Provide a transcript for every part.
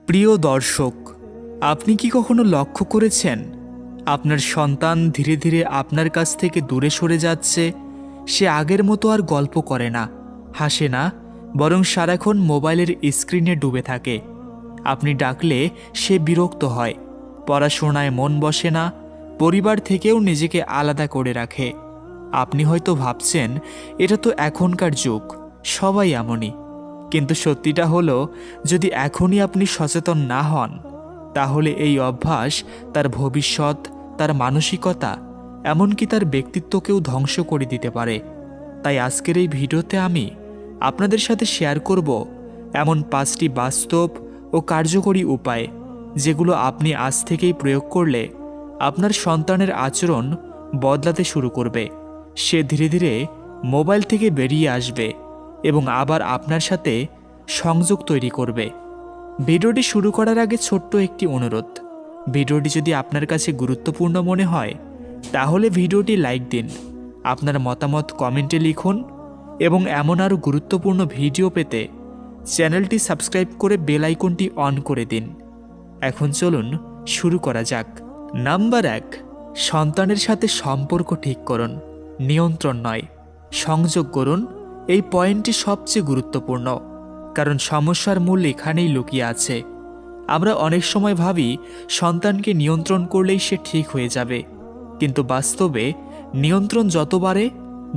প্রিয় দর্শক, আপনি কি কখনো লক্ষ্য করেছেন আপনার সন্তান ধীরে ধীরে আপনার কাছ থেকে দূরে সরে যাচ্ছে? সে আগের মতো আর গল্প করে না, হাসে না, বরং সারাক্ষণ মোবাইলের স্ক্রিনে ডুবে থাকে। আপনি ডাকলে সে বিরক্ত হয়, পড়াশোনায় মন বসে না, পরিবার থেকেও নিজেকে আলাদা করে রাখে। আপনি হয়তো ভাবছেন এটা তো এখনকার যুগ, সবাই এমনই। কিন্তু সত্যিটা হলো, যদি এখনই আপনি সচেতন না হন, তাহলে এই অভ্যাস তার ভবিষ্যৎ, তার মানসিকতা, এমনকি তার ব্যক্তিত্বকেও ধ্বংস করে দিতে পারে। তাই আজকের এই ভিডিওতে আমি আপনাদের সাথে শেয়ার করব এমন 5টি বাস্তব ও কার্যকরী উপায়, যেগুলো আপনি আজ থেকেই প্রয়োগ করলে আপনার সন্তানের আচরণ বদলাতে শুরু করবে। সে ধীরে ধীরে মোবাইল থেকে বেরিয়ে আসবে এবং আবার আপনার সাথে সংযোগ তৈরি করবে। ভিডিওটি শুরু করার আগে ছোট্ট একটি অনুরোধ, ভিডিওটি যদি আপনার কাছে গুরুত্বপূর্ণ মনে হয় তাহলে ভিডিওটি লাইক দিন, আপনার মতামত কমেন্টে লিখুন এবং এমন আরও গুরুত্বপূর্ণ ভিডিও পেতে চ্যানেলটি সাবস্ক্রাইব করে বেল আইকনটি অন করে দিন। এখন চলুন শুরু করা যাক। নাম্বার 1, সন্তানের সাথে সম্পর্ক ঠিক করুন, নিয়ন্ত্রণ নয়, সংযোগ করুন। এই পয়েন্টটি সবচেয়ে গুরুত্বপূর্ণ, কারণ সমস্যার মূল এখানেই লুকিয়ে আছে। আমরা অনেক সময় ভাবি সন্তানকে নিয়ন্ত্রণ করলেই সে ঠিক হয়ে যাবে, কিন্তু বাস্তবে নিয়ন্ত্রণ যত বাড়ে,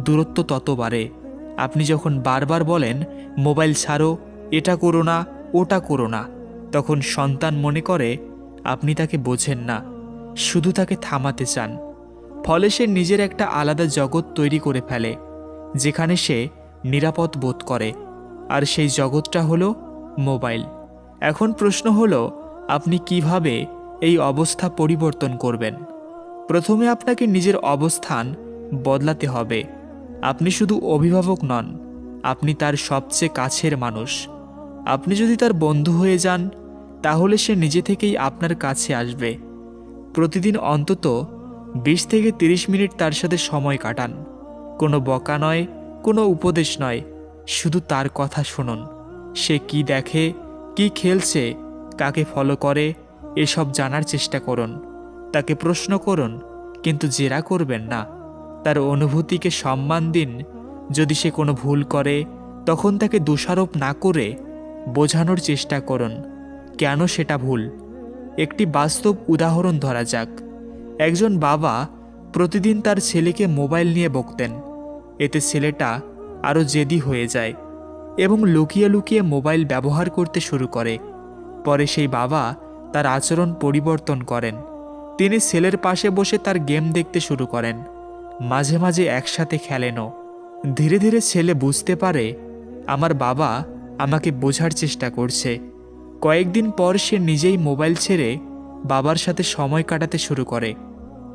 দূরত্ব তত বাড়ে। আপনি যখন বারবার বলেন মোবাইল ছাড়ো, এটা করো না, ওটা করো না, তখন সন্তান মনে করে আপনি তাকে বোঝেন না, শুধু তাকে থামাতে চান। ফলে সে নিজের একটা আলাদা জগৎ তৈরি করে ফেলে, যেখানে সে নিরাপদ বোধ করে, আর সেই জগৎটা হলো মোবাইল। এখন প্রশ্ন হলো, আপনি কিভাবে এই অবস্থা পরিবর্তন করবেন? প্রথমে আপনাকে নিজের অবস্থান বদলাতে হবে। আপনি শুধু অভিভাবক নন, আপনি তার সবচেয়ে কাছের মানুষ। আপনি যদি তার বন্ধু হয়ে যান, তাহলে সে নিজে থেকেই আপনার কাছে আসবে। প্রতিদিন অন্তত 20 থেকে 30 মিনিট তার সাথে সময় কাটান। কোনো বকা নয়, কোনো উপদেশ নয়, শুধু তার কথা শুনুন। সে কি দেখে, কি খেলছে, কাকে ফলো করে, এসব জানার চেষ্টা করুন। তাকে প্রশ্ন করুন, কিন্তু জেরা করবেন না। তার অনুভূতিকে সম্মান দিন। যদি সে কোনো ভুল করে, তখন তাকে দোষারোপ না করে বোঝানোর চেষ্টা করুন কেন সেটা ভুল। একটি বাস্তব উদাহরণ ধরা যাক। একজন বাবা প্রতিদিন তার ছেলেকে মোবাইল নিয়ে বকতেন। এতে ছেলেটা আরও জেদি হয়ে যায় এবং লুকিয়ে লুকিয়ে মোবাইল ব্যবহার করতে শুরু করে। পরে সেই বাবা তার আচরণ পরিবর্তন করেন। তিনি ছেলের পাশে বসে তার গেম দেখতে শুরু করেন, মাঝে মাঝে একসাথে খেলেনও। ধীরে ধীরে ছেলে বুঝতে পারে, আমার বাবা আমাকে বোঝার চেষ্টা করছে। কয়েকদিন পর সে নিজেই মোবাইল ছেড়ে বাবার সাথে সময় কাটাতে শুরু করে।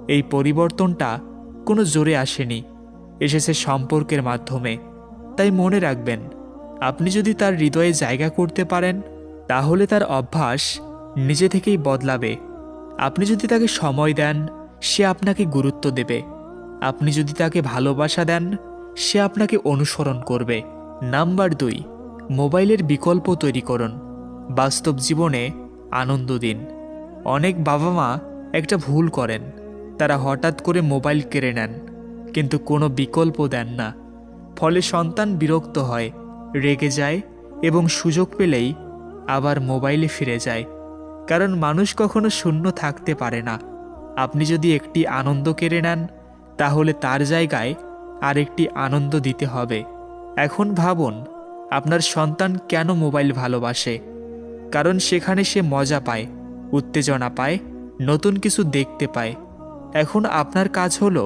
এই পরিবর্তনটা কোনো জোরে আসেনি, এসেছে সম্পর্কের মাধ্যমে। তাই মনে রাখবেন, আপনি যদি তার হৃদয়ে জায়গা করতে পারেন, তাহলে তার অভ্যাস নিজে থেকেই বদলাবে। আপনি যদি তাকে সময় দেন, সে আপনাকে গুরুত্ব দেবে। আপনি যদি তাকে ভালোবাসা দেন, সে আপনাকে অনুসরণ করবে। নাম্বার 2, মোবাইলের বিকল্প তৈরি করুন, বাস্তব জীবনে আনন্দ দিন। অনেক বাবা মা একটা ভুল করেন, তারা হঠাৎ করে মোবাইল কেড়ে নেন, কিন্তু কোনো বিকল্প দেন না। ফলে সন্তান বিরক্ত হয়, রেগে যায় এবং সুযোগ পেলেই আবার মোবাইলে ফিরে যায়। কারণ মানুষ কখনো শূন্য থাকতে পারে না। আপনি যদি একটি আনন্দ কেড়ে নেন, তাহলে তার জায়গায় আরেকটি আনন্দ দিতে হবে। এখন ভাবুন, আপনার সন্তান কেন মোবাইল ভালোবাসে? কারণ সেখানে সে মজা পায়, উত্তেজনা পায়, নতুন কিছু দেখতে পায়। এখন আপনার কাজ হলো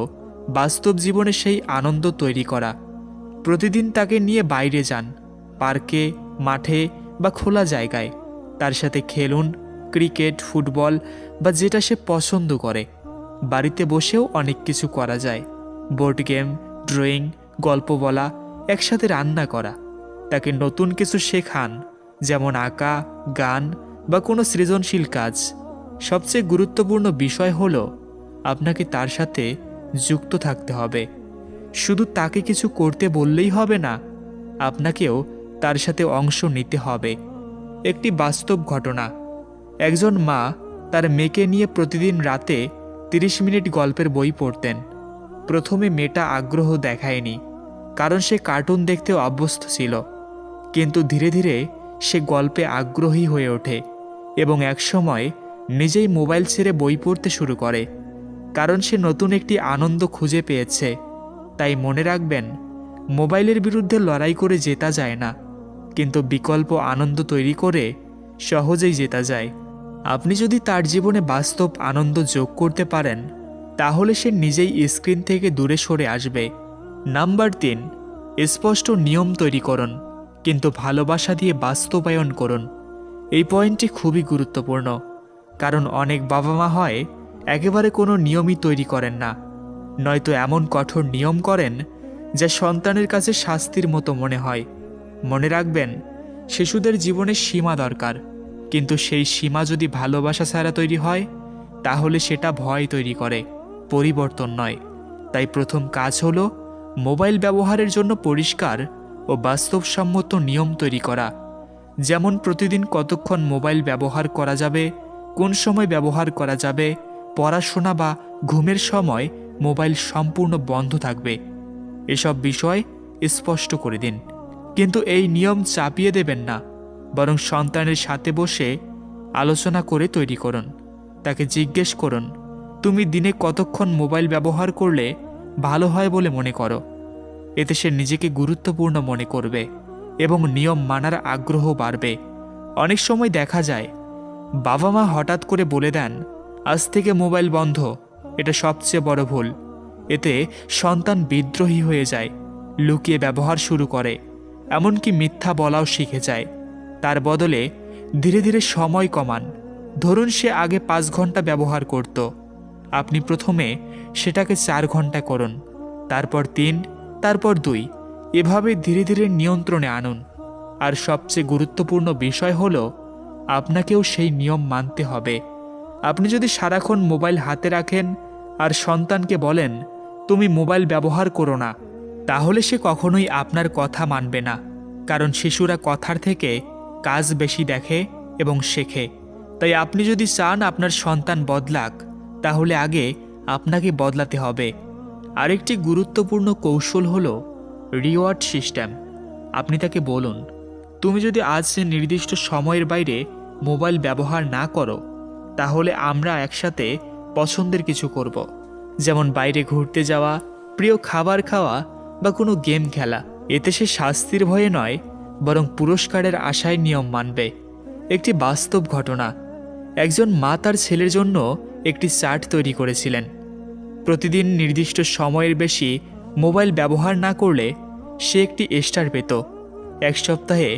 বাস্তব জীবনে সেই আনন্দ তৈরি করা। প্রতিদিন তাকে নিয়ে বাইরে যান, পার্কে, মাঠে বা খোলা জায়গায়। তার সাথে খেলুন, ক্রিকেট, ফুটবল বা যেটা সে পছন্দ করে। বাড়িতে বসেও অনেক কিছু করা যায়, বোর্ড গেম, ড্রয়িং, গল্প বলা, একসাথে রান্না করা। তাকে নতুন কিছু শেখান, যেমন আঁকা, গান বা কোনো সৃজনশীল কাজ। সবচেয়ে গুরুত্বপূর্ণ বিষয় হলো, আপনাকে তার সাথে যুক্ত থাকতে হবে। শুধু তাকে কিছু করতে বললেই হবে না, আপনাকেও তার সাথে অংশ নিতে হবে। একটি বাস্তব ঘটনা, একজন মা তার মেয়েকে নিয়ে প্রতিদিন রাতে 30 মিনিট গল্পের বই পড়তেন। প্রথমে মেয়েটা আগ্রহ দেখায়নি, কারণ সে কার্টুন দেখতেও অভ্যস্ত ছিল। কিন্তু ধীরে ধীরে সে গল্পে আগ্রহী হয়ে ওঠে এবং একসময় নিজেই মোবাইল ছেড়ে বই পড়তে শুরু করে, কারণ সে নতুন একটি আনন্দ খুঁজে পেয়েছে। তাই মনে রাখবেন, মোবাইলের বিরুদ্ধে লড়াই করে জেতা যায় না, কিন্তু বিকল্প আনন্দ তৈরি করে সহজেই জেতা যায়। আপনি যদি তার জীবনে বাস্তব আনন্দ যোগ করতে পারেন, তাহলে সে নিজেই স্ক্রিন থেকে দূরে সরে আসবে। নাম্বার 3, স্পষ্ট নিয়ম তৈরি করুন, কিন্তু ভালোবাসা দিয়ে বাস্তবায়ন করুন। এই পয়েন্টটি খুবই গুরুত্বপূর্ণ, কারণ অনেক বাবা মা হয় একেবারে কোনো নিয়মই তৈরি করেন না, নয়তো এমন কঠোর নিয়ম করেন যা সন্তানের কাছে শাস্তির মতো মনে হয়। মনে রাখবেন, শিশুদের জীবনে সীমা দরকার, কিন্তু সেই সীমা যদি ভালোবাসা ছাড়া তৈরি হয়, তাহলে সেটা ভয় তৈরি করে, পরিবর্তন নয়। তাই প্রথম কাজ হলো মোবাইল ব্যবহারের জন্য পরিষ্কার ও বাস্তবসম্মত নিয়ম তৈরি করা। যেমন প্রতিদিন কতক্ষণ মোবাইল ব্যবহার করা যাবে, কোন সময় ব্যবহার করা যাবে, পড়াশোনা বা ঘুমের সময় মোবাইল সম্পূর্ণ বন্ধ থাকবে। এসব বিষয় স্পষ্ট করে দিন, কিন্তু এই নিয়ম চাপিয়ে দেবেন না, বরং সন্তানের সাথে বসে আলোচনা করে তৈরি করুন। তাকে জিজ্ঞেস করুন, তুমি দিনে কতক্ষণ মোবাইল ব্যবহার করলে ভালো হয় বলে মনে করো। এতে সে নিজেকে গুরুত্বপূর্ণ মনে করবে এবং নিয়ম মানার আগ্রহ বাড়বে। অনেক সময় দেখা যায় বাবা মা হঠাৎ করে বলে দেন, আজ থেকে মোবাইল বন্ধ। এটা সবচেয়ে বড় ভুল। এতে সন্তান বিদ্রোহী হয়ে যায়, লুকিয়ে ব্যবহার শুরু করে, এমনকি মিথ্যা বলাও শিখে যায়। তার বদলে ধীরে ধীরে সময় কমান। ধরুন সে আগে 5 ঘন্টা ব্যবহার করত, আপনি প্রথমে সেটাকে 4 ঘন্টা করুন, তারপর 3, তারপর 2, এভাবে ধীরে ধীরে নিয়ন্ত্রণে আনুন। আর সবচেয়ে গুরুত্বপূর্ণ বিষয় হলো, আপনাকেও সেই নিয়ম মানতে হবে। আপনি যদি সারাক্ষণ মোবাইল হাতে রাখেন আর সন্তানকে বলেন তুমি মোবাইল ব্যবহার করো না, তাহলে সে কখনোই আপনার কথা মানবে না, কারণ শিশুরা কথার থেকে কাজ বেশি দেখে এবং শেখে। তাই আপনি যদি চান আপনার সন্তান বদলাক, তাহলে আগে আপনাকে বদলাতে হবে। আরেকটি গুরুত্বপূর্ণ কৌশল হলো রিওয়ার্ড সিস্টেম। আপনি তাকে বলুন, তুমি যদি আজ নির্দিষ্ট সময়ের বাইরে মোবাইল ব্যবহার না করো, তাহলে আমরা একসাথে পছন্দের কিছু করব, যেমন বাইরে ঘুরতে যাওয়া, প্রিয় খাবার খাওয়া বা কোনো গেম খেলা। এতে সে শাস্তির ভয়ে নয়, বরং পুরস্কারের আশায় নিয়ম মানবে। একটি বাস্তব ঘটনা, একজন মা তার ছেলের জন্য একটি চার্ট তৈরি করেছিলেন। প্রতিদিন নির্দিষ্ট সময়ের বেশি মোবাইল ব্যবহার না করলে সে একটি স্টার পেত। 1 সপ্তাহে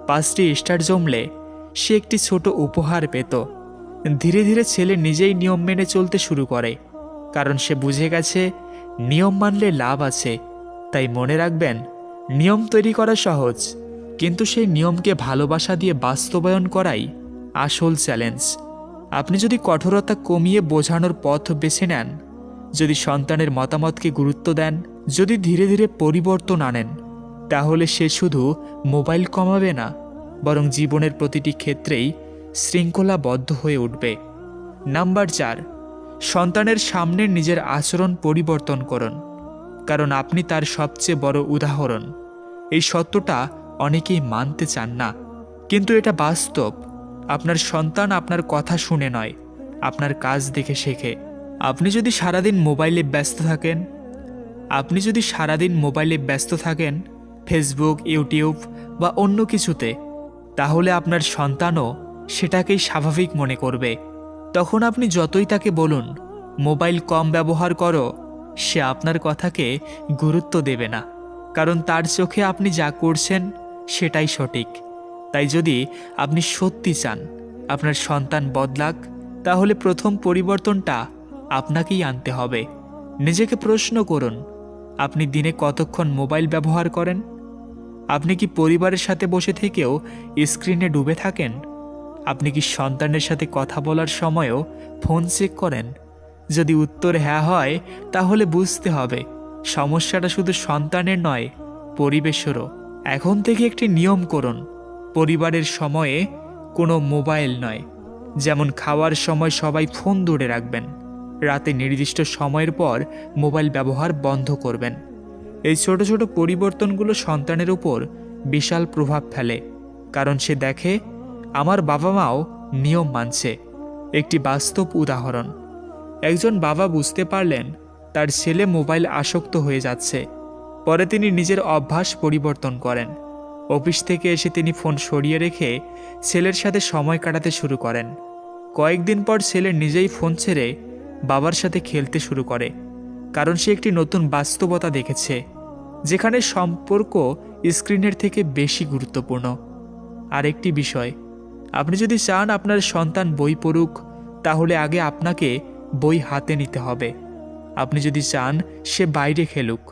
5টি স্টার জমলে সে একটি ছোট উপহার পেত। ধীরে ধীরে ছেলে নিজেই নিয়ম মেনে চলতে শুরু করে, কারণ সে বুঝে গেছে নিয়ম মানলে লাভ আছে। তাই মনে রাখবেন, নিয়ম তৈরি করা সহজ, কিন্তু সেই নিয়মকে ভালোবাসা দিয়ে বাস্তবায়ন করাই আসল চ্যালেঞ্জ। আপনি যদি কঠোরতা কমিয়ে বোঝানোর পথ বেছে নেন, যদি সন্তানের মতামতকে গুরুত্ব দেন, যদি ধীরে ধীরে পরিবর্তন আনেন, তাহলে সে শুধু মোবাইল কমাবে না, বরং জীবনের প্রতিটি ক্ষেত্রেই শৃঙ্খলাবদ্ধ হয়ে উঠবে। নাম্বার 4, সন্তানের সামনে নিজের আচরণ পরিবর্তন করুন, কারণ আপনি তার সবচেয়ে বড় উদাহরণ। এই সত্যটা অনেকেই মানতে চান না, কিন্তু এটা বাস্তব। আপনার সন্তান আপনার কথা শুনে নয়, আপনার কাজ দেখে শেখে। আপনি যদি সারাদিন মোবাইলে ব্যস্ত থাকেন, ফেসবুক, ইউটিউব বা অন্য কিছুতে, তাহলে আপনার সন্তানও সেটাকেই স্বাভাবিক মনে করবে। তখন আপনি যতই তাকে বলুন মোবাইল কম ব্যবহার করো, সে আপনার কথাকে গুরুত্ব দেবে না, কারণ তার চোখে আপনি যা করছেন সেটাই সঠিক। তাই যদি আপনি সত্যি চান আপনার সন্তান বদলাক, তাহলে প্রথম পরিবর্তনটা আপনাকেই আনতে হবে। নিজেকে প্রশ্ন করুন, আপনি দিনে কতক্ষণ মোবাইল ব্যবহার করেন? আপনি কি পরিবারের সাথে বসে থেকেও স্ক্রিনে ডুবে থাকেন? আপনি কি সন্তানের সাথে কথা বলার সময়ও ফোন চেক করেন? যদি উত্তর হ্যাঁ হয়, তাহলে বুঝতে হবে সমস্যাটা শুধু সন্তানের নয়, পরিবেশেরও। এখন থেকে একটি নিয়ম করুন, পরিবারের সময়ে কোনো মোবাইল নয়, যেমন খাওয়ার সময় সবাই ফোন দূরে রাখবেন, রাতে নির্দিষ্ট সময়ের পর মোবাইল ব্যবহার বন্ধ করবেন। এই ছোট ছোট পরিবর্তনগুলো সন্তানের উপর বিশাল প্রভাব ফেলে, কারণ সে দেখে আমার বাবা মাও নিয়ম মানছে। একটি বাস্তব উদাহরণ, একজন বাবা বুঝতে পারলেন তার ছেলে মোবাইল আসক্ত হয়ে যাচ্ছে। পরে তিনি নিজের অভ্যাস পরিবর্তন করেন। অফিস থেকে এসে তিনি ফোন সরিয়ে রেখে ছেলের সাথে সময় কাটাতে শুরু করেন। কয়েকদিন পর ছেলে নিজেই ফোন ছেড়ে বাবার সাথে খেলতে শুরু করে, কারণ সে একটি নতুন বাস্তবতা দেখেছে, যেখানে সম্পর্ক স্ক্রিনের থেকে বেশি গুরুত্বপূর্ণ। আরেকটি বিষয়, আপনি যদি চান আপনার সন্তান বই পড়ুক, তাহলে আগে আপনাকে বই হাতে নিতে হবে। আপনি যদি চান সে বাইরে খেলুক,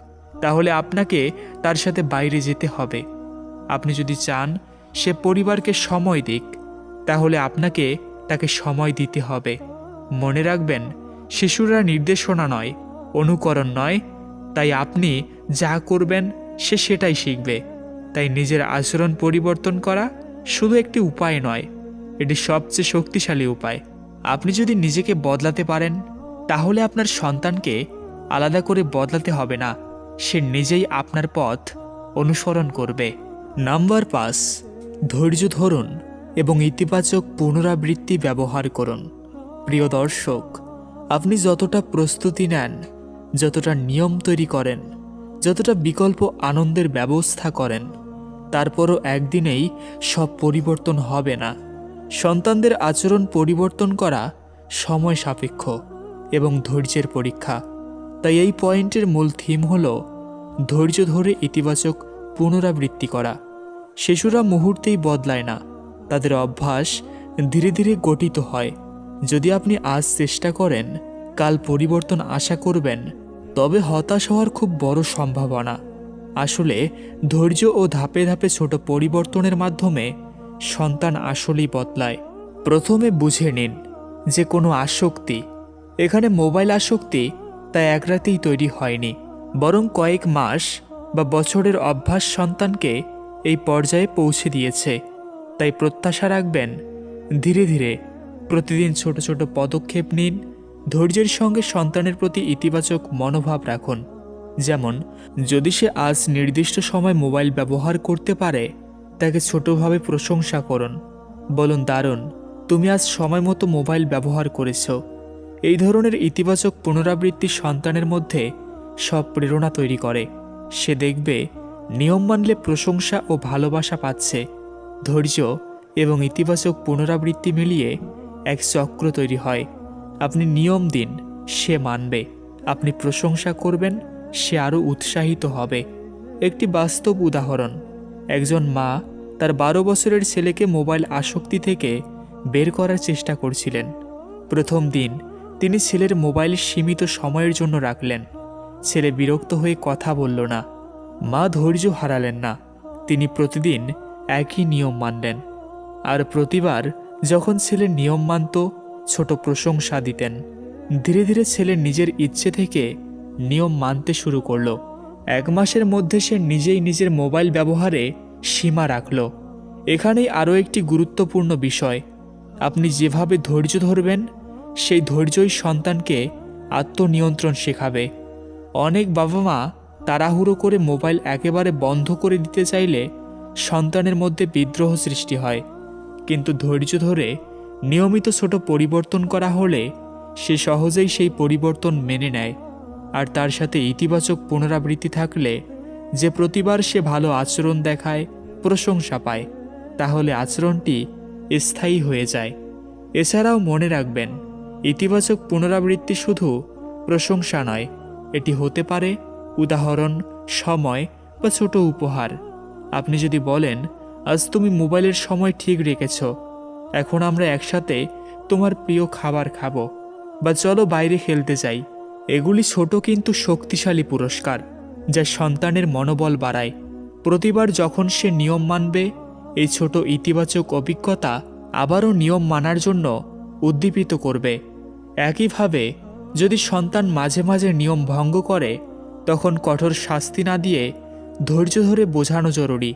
তাহলে আপনাকে তার সাথে বাইরে যেতে হবে। আপনি যদি চান সে পরিবারকে সময় দিক, তাহলে আপনাকে তাকে সময় দিতে হবে। মনে রাখবেন, শিশুরা নির্দেশনা নয়, অনুকরণ নয়, তাই আপনি যা করবেন সে সেটাই শিখবে। তাই নিজের আচরণ পরিবর্তন করা শুধু একটি উপায় নয়, এটি সবচেয়ে শক্তিশালী উপায়। আপনি যদি নিজেকে বদলাতে পারেন, তাহলে আপনার সন্তানকে আলাদা করে বদলাতে হবে না, সে নিজেই আপনার পথ অনুসরণ করবে। নাম্বার 5, ধৈর্য ধরুন এবং ইতিবাচক পুনরাবৃত্তি ব্যবহার করুন। প্রিয় দর্শক, আপনি যতটা প্রস্তুতি নেন, যতটা নিয়ম তৈরি করেন, যতটা বিকল্প আনন্দের ব্যবস্থা করেন, তারপরও একদিনেই সব পরিবর্তন হবে না। সন্তানদের আচরণ পরিবর্তন করা সময় সাপেক্ষ এবং ধৈর্যের পরীক্ষা। তাই এই পয়েন্টের মূল থিম হল ধৈর্য ধরে ইতিবাচক পুনরাবৃত্তি করা। শিশুরা মুহূর্তেই বদলায় না, তাদের অভ্যাস ধীরে ধীরে গঠিত হয়। যদি আপনি আজ চেষ্টা করেন, কাল পরিবর্তন আশা করবেন, তবে হতাশ হওয়ার খুব বড় সম্ভাবনা। আসলে ধৈর্য ও ধাপে ধাপে ছোট পরিবর্তনের মাধ্যমে সন্তান আসলেই বদলায়। প্রথমে বুঝে নিন যে কোনো আসক্তি, এখানে মোবাইল আসক্তি, তা এক রাতেই তৈরি হয়নি, বরং কয়েক মাস বা বছরের অভ্যাস সন্তানকে এই পর্যায়ে পৌঁছে দিয়েছে। তাই প্রত্যাশা রাখবেন ধীরে ধীরে, প্রতিদিন ছোট ছোট পদক্ষেপ নিন। ধৈর্যের সঙ্গে সন্তানের প্রতি ইতিবাচক মনোভাব রাখুন। যেমন, যদি সে আজ নির্দিষ্ট সময় মোবাইল ব্যবহার করতে পারে, তাকে ছোটভাবে প্রশংসা করুন। বলুন, দারুণ, তুমি আজ সময় মতো মোবাইল ব্যবহার করেছ। এই ধরনের ইতিবাচক পুনরাবৃত্তি সন্তানের মধ্যে সব প্রেরণা তৈরি করে। সে দেখবে নিয়ম মানলে প্রশংসা ও ভালোবাসা পাচ্ছে। ধৈর্য এবং ইতিবাচক পুনরাবৃত্তি মিলিয়ে এক চক্র তৈরি হয়। আপনি নিয়ম দিন, সে মানবে। আপনি প্রশংসা করবেন, সে আরও উৎসাহিত হবে। একটি বাস্তব উদাহরণ, একজন মা তার 12 বছরের ছেলেকে মোবাইল আসক্তি থেকে বের করার চেষ্টা করছিলেন। প্রথম দিন তিনি ছেলের মোবাইল সীমিত সময়ের জন্য রাখলেন। ছেলে বিরক্ত হয়ে কথা বলল না। মা ধৈর্য হারালেন না, তিনি প্রতিদিন একই নিয়ম মানলেন। আর প্রতিবার যখন ছেলে নিয়ম মানত, ছোট প্রশংসা দিতেন। ধীরে ধীরে ছেলে নিজের ইচ্ছে থেকে নিয়ম মানতে শুরু করল। 1 মাসের মধ্যে সে নিজেই নিজের মোবাইল ব্যবহারে সীমা রাখল। এখানেই আরও একটি গুরুত্বপূর্ণ বিষয়, আপনি যেভাবে ধৈর্য ধরবেন, সেই ধৈর্যই সন্তানকে আত্মনিয়ন্ত্রণ শেখাবে। অনেক বাবা মা তাড়াহুড়ো করে মোবাইল একেবারে বন্ধ করে দিতে চাইলে সন্তানের মধ্যে বিদ্রোহ সৃষ্টি হয়। কিন্তু ধৈর্য ধরে নিয়মিত ছোট পরিবর্তন করা হলে সে সহজেই সেই পরিবর্তন মেনে নেয়। আর তার সাথে ইতিবাচক পুনরাবৃত্তি থাকলে, যে প্রতিবার সে ভালো আচরণ দেখায়, প্রশংসা পায়, তাহলে আচরণটি স্থায়ী হয়ে যায়। এছাড়াও মনে রাখবেন, ইতিবাচক পুনরাবৃত্তি শুধু প্রশংসা নয়, এটি হতে পারে উদাহরণ, সময় বা ছোট উপহার। আপনি যদি বলেন, আজ তুমি মোবাইলের সময় ঠিক রেখেছ, এখন আমরা একসাথে তোমার প্রিয় খাবার খাবো, বা চলো বাইরে খেলতে যাই, এগুলি ছোট কিন্তু শক্তিশালী পুরস্কার, যা সন্তানের মনোবল বাড়ায়। প্রতিবার যখন সে নিয়ম মানবে, এই ছোট ইতিবাচক অভিজ্ঞতা আবারও নিয়ম মানার জন্য উদ্দীপিত করবে। একইভাবে যদি সন্তান মাঝে মাঝে নিয়ম ভঙ্গ করে, তখন কঠোর শাস্তি না দিয়ে ধৈর্য ধরে বোঝানো জরুরি।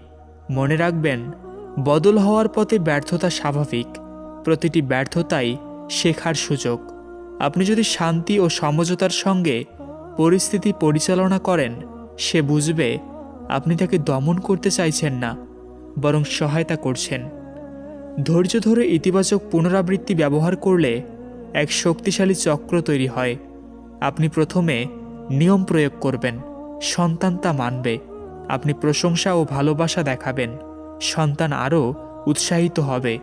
মনে রাখবেন, বদল হওয়ার পথে ব্যর্থতা স্বাভাবিক, প্রতিটি ব্যর্থতাই শেখার সুযোগ। আপনি যদি শান্তি ও সমঝোতার সঙ্গে পরিস্থিতি পরিচালনা করেন, সে বুঝবে আপনি তাকে দমন করতে চাইছেন না, বরং সহায়তা করছেন। ধৈর্য ধরে ইতিবাচক পুনরাবৃত্তি ব্যবহার করলে এক শক্তিশালী চক্র তৈরি হয়। আপনি প্রথমে নিয়ম প্রয়োগ করবেন, সন্তান তা মানবে। আপনি প্রশংসা ও ভালোবাসা দেখাবেন, সন্তান আরও উৎসাহিত হবে।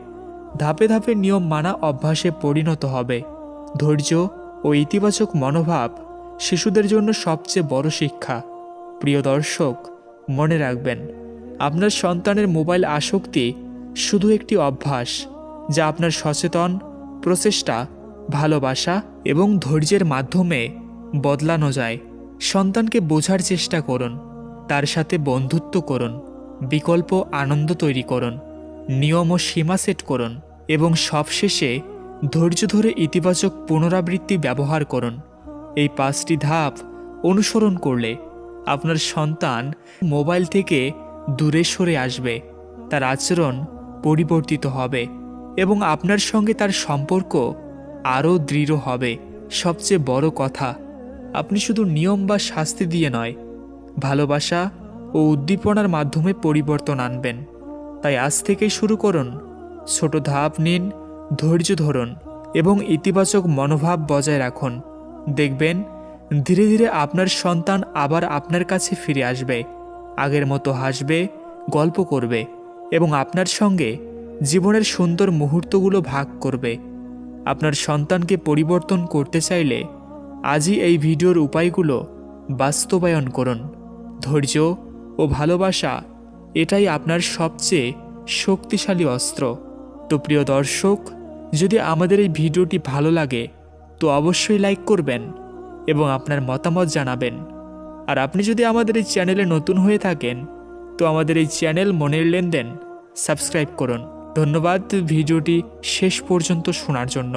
ধাপে ধাপে নিয়ম মানা অভ্যাসে পরিণত হবে। ধৈর্য ও ইতিবাচক মনোভাব শিশুদের জন্য সবচেয়ে বড় শিক্ষা। প্রিয় দর্শক, মনে রাখবেন, আপনার সন্তানের মোবাইল আসক্তি শুধু একটি অভ্যাস, যা আপনার সচেতন প্রচেষ্টা, ভালোবাসা এবং ধৈর্যের মাধ্যমে বদলানো যায়। সন্তানকে বোঝার চেষ্টা করুন, তার সাথে বন্ধুত্ব করুন, বিকল্প আনন্দ তৈরি করুন, নিয়ম ও সীমা সেট করুন এবং সবশেষে ধৈর্য ধরে ইতিবাচক পুনরাবৃত্তি ব্যবহার করুন। এই 5টি ধাপ অনুসরণ করলে আপনার সন্তান মোবাইল থেকে দূরে সরে আসবে, তার আচরণ পরিবর্তিত হবে এবং আপনার সঙ্গে তার সম্পর্ক আরও দৃঢ় হবে। সবচেয়ে বড় কথা, আপনি শুধু নিয়ম বা শাস্তি দিয়ে নয়, ভালোবাসা ও উদ্দীপনার মাধ্যমে পরিবর্তন আনবেন। তাই আজ থেকেই শুরু করুন, ছোট ধাপ নিন, ধৈর্য ধরুন এবং ইতিবাচক মনোভাব বজায় রাখুন। দেখবেন ধীরে ধীরে আপনার সন্তান আবার আপনার কাছে ফিরে আসবে, আগের মতো হাসবে, গল্প করবে এবং আপনার সঙ্গে জীবনের সুন্দর মুহূর্তগুলো ভাগ করবে। আপনার সন্তানকে পরিবর্তন করতে চাইলে আজই এই ভিডিওর উপায়গুলো বাস্তবায়ন করুন। ধৈর্য ও ভালোবাসা, এটাই আপনার সবচেয়ে শক্তিশালী অস্ত্র। তো প্রিয় দর্শক, যদি আমাদের এই ভিডিওটি ভালো লাগে তো অবশ্যই লাইক করবেন এবং আপনার মতামত জানাবেন। আর আপনি যদি আমাদের এই চ্যানেলে নতুন হয়ে থাকেন তো আমাদের এই চ্যানেল মনের লেনদেন সাবস্ক্রাইব করুন। ধন্যবাদ ভিডিওটি শেষ পর্যন্ত শোনার জন্য।